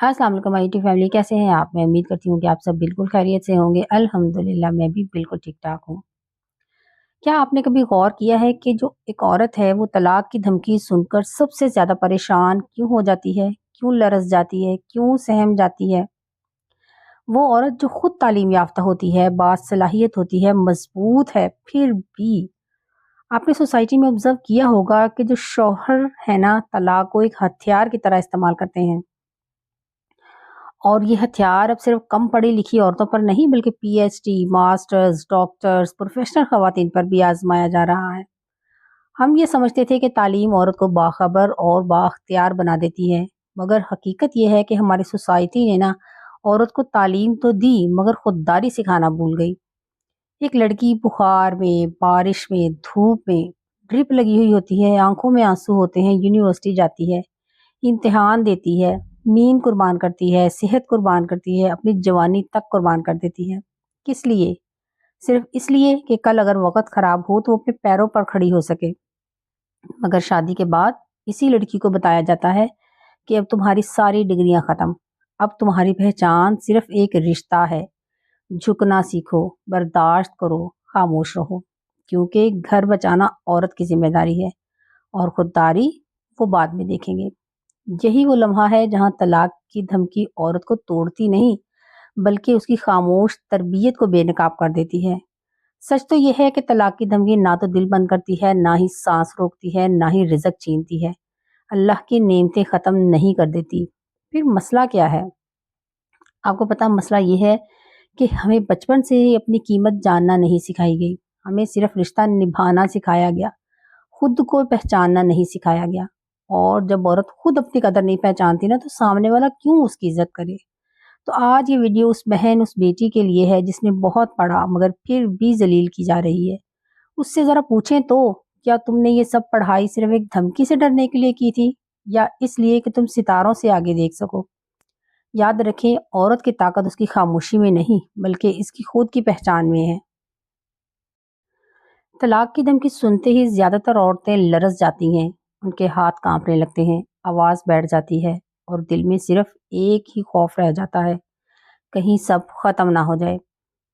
अस्सलाम वालेकुम my family, कैसे हैं आप? मैं उम्मीद करती हूँ कि आप सब बिल्कुल खैरियत से होंगे। अल्हम्दुलिल्लाह मैं भी बिल्कुल ठीक-ठाक हूँ। क्या आपने कभी गौर किया है कि जो एक औरत है वो तलाक की धमकी सुनकर सबसे ज़्यादा परेशान क्यों हो जाती है? क्यों लरज़ जाती है? क्यों सहम जाती है? वो औरत जो खुद तालीम याफ्ता होती है, बासलाहियत होती है, मज़बूत है, फिर भी आपने सोसाइटी में ऑब्ज़र्व किया होगा कि जो शौहर है ना, तलाक को एक हथियार की तरह इस्तेमाल करते हैं। और ये हथियार अब सिर्फ कम पढ़ी लिखी औरतों पर नहीं बल्कि पीएचडी, मास्टर्स, डॉक्टर्स, प्रोफेशनल खवातीन पर भी आजमाया जा रहा है। हम ये समझते थे कि तालीम औरत को बाखबर और बाख्तियार बना देती है, मगर हकीकत ये है कि हमारी सोसाइटी ने ना औरत को तालीम तो दी मगर खुददारी सिखाना भूल गई। एक लड़की बुखार में, बारिश में, धूप में ड्रिप लगी हुई होती है, आंखों में आंसू होते हैं, यूनिवर्सिटी जाती है, इम्तिहान देती है, नींद कुर्बान करती है, सेहत कुर्बान करती है, अपनी जवानी तक कुर्बान कर देती है। किस लिए? सिर्फ इसलिए कि कल अगर वक़्त ख़राब हो तो वो अपने पैरों पर खड़ी हो सके। मगर शादी के बाद इसी लड़की को बताया जाता है कि अब तुम्हारी सारी डिग्रियां ख़त्म। अब तुम्हारी पहचान सिर्फ एक रिश्ता है। झुकना सीखो, बर्दाश्त करो, खामोश रहो। क्योंकि घर बचाना औरत की ज़िम्मेदारी है और खुददारी वो बाद में देखेंगे। यही वो लम्हा है जहां तलाक की धमकी औरत को तोड़ती नहीं बल्कि उसकी खामोश तरबियत को बेनकाब कर देती है। सच तो यह है कि तलाक की धमकी ना तो दिल बंद करती है, ना ही सांस रोकती है, ना ही रिजक छीनती है। अल्लाह की नेमतें ख़त्म नहीं कर देती। फिर मसला क्या है? आपको पता मसला ये है कि हमें बचपन से ही अपनी कीमत जानना नहीं सिखाई गई। हमें सिर्फ रिश्ता निभाना सिखाया गया, खुद को पहचानना नहीं सिखाया गया। और जब औरत खुद अपनी कदर नहीं पहचानती ना तो सामने वाला क्यों उसकी इज्जत करे। तो आज ये वीडियो उस बहन, उस बेटी के लिए है जिसने बहुत पढ़ा मगर फिर भी जलील की जा रही है। उससे ज़रा पूछें तो, क्या तुमने ये सब पढ़ाई सिर्फ एक धमकी से डरने के लिए की थी या इसलिए कि तुम सितारों से आगे देख सको? याद रखें, औरत की ताकत उसकी खामोशी में नहीं बल्कि इसकी खुद की पहचान में है। तलाक की धमकी सुनते ही ज्यादातर औरतें लरस जाती हैं, उनके हाथ कांपने लगते हैं, आवाज बैठ जाती है और दिल में सिर्फ एक ही खौफ रह जाता है, कहीं सब खत्म ना हो जाए।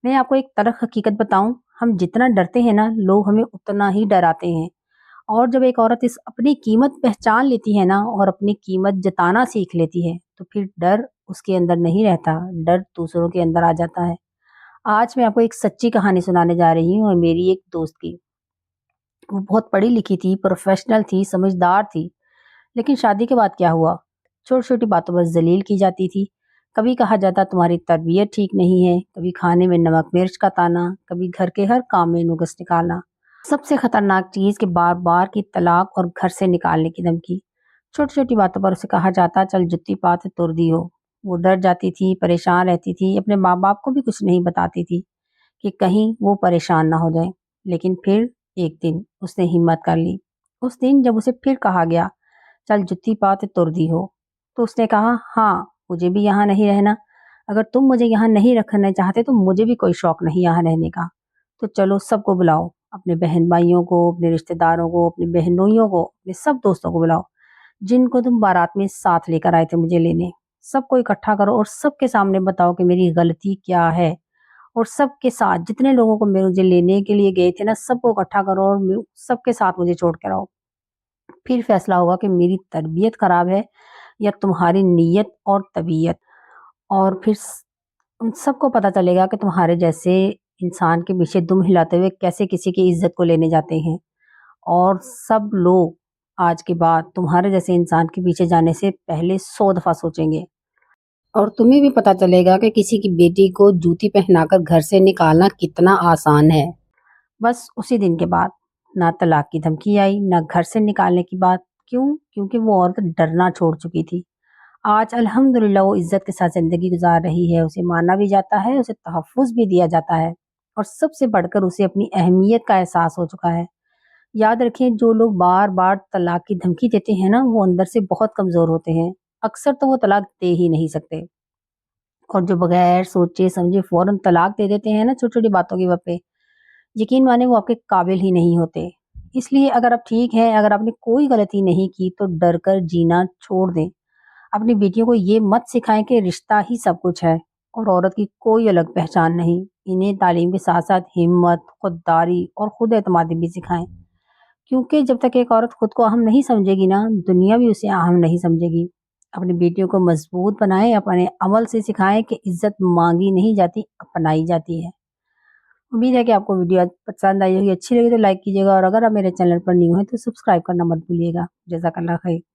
मैं आपको एक तलख हकीकत बताऊं, हम जितना डरते हैं ना लोग हमें उतना ही डराते हैं। और जब एक औरत इस अपनी कीमत पहचान लेती है ना और अपनी कीमत जताना सीख लेती है तो फिर डर उसके अंदर नहीं रहता, डर दूसरों के अंदर आ जाता है। आज मैं आपको एक सच्ची कहानी सुनाने जा रही हूँ और मेरी एक दोस्त की। वो बहुत पढ़ी लिखी थी, प्रोफेशनल थी, समझदार थी, लेकिन शादी के बाद क्या हुआ? छोटी-छोटी बातों पर ज़लील की जाती थी। कभी कहा जाता तुम्हारी तरबियत ठीक नहीं है, कभी खाने में नमक मिर्च का ताना, कभी घर के हर काम में नुक्स निकालना। सबसे खतरनाक चीज़ कि बार-बार की तलाक और घर से निकालने की धमकी। छोटी-छोटी बातों पर उसे कहा जाता चल जुत्ती पात तुर दी हो। वो डर जाती थी, परेशान रहती थी, अपने माँ-बाप को भी कुछ नहीं बताती थी कि कहीं वो परेशान ना हो जाए। लेकिन फिर एक दिन उसने हिम्मत कर ली। उस दिन जब उसे फिर कहा गया, चल जुत्ती पात तुर दी हो, तो उसने कहा, हाँ, मुझे भी यहाँ नहीं रहना। अगर तुम मुझे यहाँ नहीं रखना चाहते तो मुझे भी कोई शौक नहीं यहाँ रहने का। तो चलो सबको बुलाओ, अपने बहन भाइयों को, अपने रिश्तेदारों को, अपनी बहनोइयों को, अपने सब दोस्तों को बुलाओ, जिनको तुम बारात में साथ लेकर आए थे मुझे लेने। सबको इकट्ठा करो और सबके सामने बताओ कि मेरी गलती क्या है। और सबके साथ जितने लोगों को मुझे लेने के लिए गए थे ना सबको इकट्ठा करो और सबके साथ मुझे छोड़ कर आओ। फिर फैसला होगा कि मेरी तरबियत खराब है या तुम्हारी नीयत और तबीयत। और फिर उन सबको पता चलेगा कि तुम्हारे जैसे इंसान के पीछे दुम हिलाते हुए कैसे किसी की इज्जत को लेने जाते हैं। और सब लोग आज के बाद तुम्हारे जैसे इंसान के पीछे जाने से पहले 100 दफा सोचेंगे। और तुम्हें भी पता चलेगा कि किसी की बेटी को जूती पहनाकर घर से निकालना कितना आसान है। बस उसी दिन के बाद ना तलाक की धमकी आई, ना घर से निकालने की बात। क्यों? क्योंकि वो औरत डरना छोड़ चुकी थी। आज अल्हम्दुलिल्लाह वो इज्जत के साथ ज़िंदगी गुजार रही है, उसे माना भी जाता है, उसे तहफ़्फ़ुज़ भी दिया जाता है और सबसे बढ़कर उसे अपनी अहमियत का एहसास हो चुका है। याद रखें, जो लोग बार-बार तलाक की धमकी देते हैं ना, वो अंदर से बहुत कमज़ोर होते हैं। अक्सर तो वो तलाक दे ही नहीं सकते। और जो बगैर सोचे समझे फ़ौरन तलाक दे देते हैं ना छोटी-छोटी बातों की वजह पे, यकीन माने वो आपके काबिल ही नहीं होते। इसलिए अगर आप ठीक हैं, अगर आपने कोई गलती नहीं की तो डर कर जीना छोड़ दें। اپنی بیٹیوں کو یہ مت سکھائیں کہ رشتہ ہی سب کچھ ہے اور عورت کی کوئی الگ پہچان نہیں۔ انہیں تعلیم کے ساتھ ساتھ ہمت، خودداری اور خود اعتمادی بھی سکھائیں، کیونکہ جب تک ایک عورت خود کو اہم نہیں سمجھے گی نا، دنیا بھی اسے اہم نہیں سمجھے گی۔ اپنی بیٹیوں کو مضبوط بنائیں، اپنے عمل سے سکھائیں کہ عزت مانگی نہیں جاتی، اپنائی جاتی ہے۔ امید ہے کہ آپ کو ویڈیو پسند آئی ہوگی، اچھی لگی تو لائک کیجیے گا، اور اگر آپ میرے چینل پر نیو ہیں تو سبسکرائب کرنا مت بھولیے گا۔ جزاک اللہ خیر۔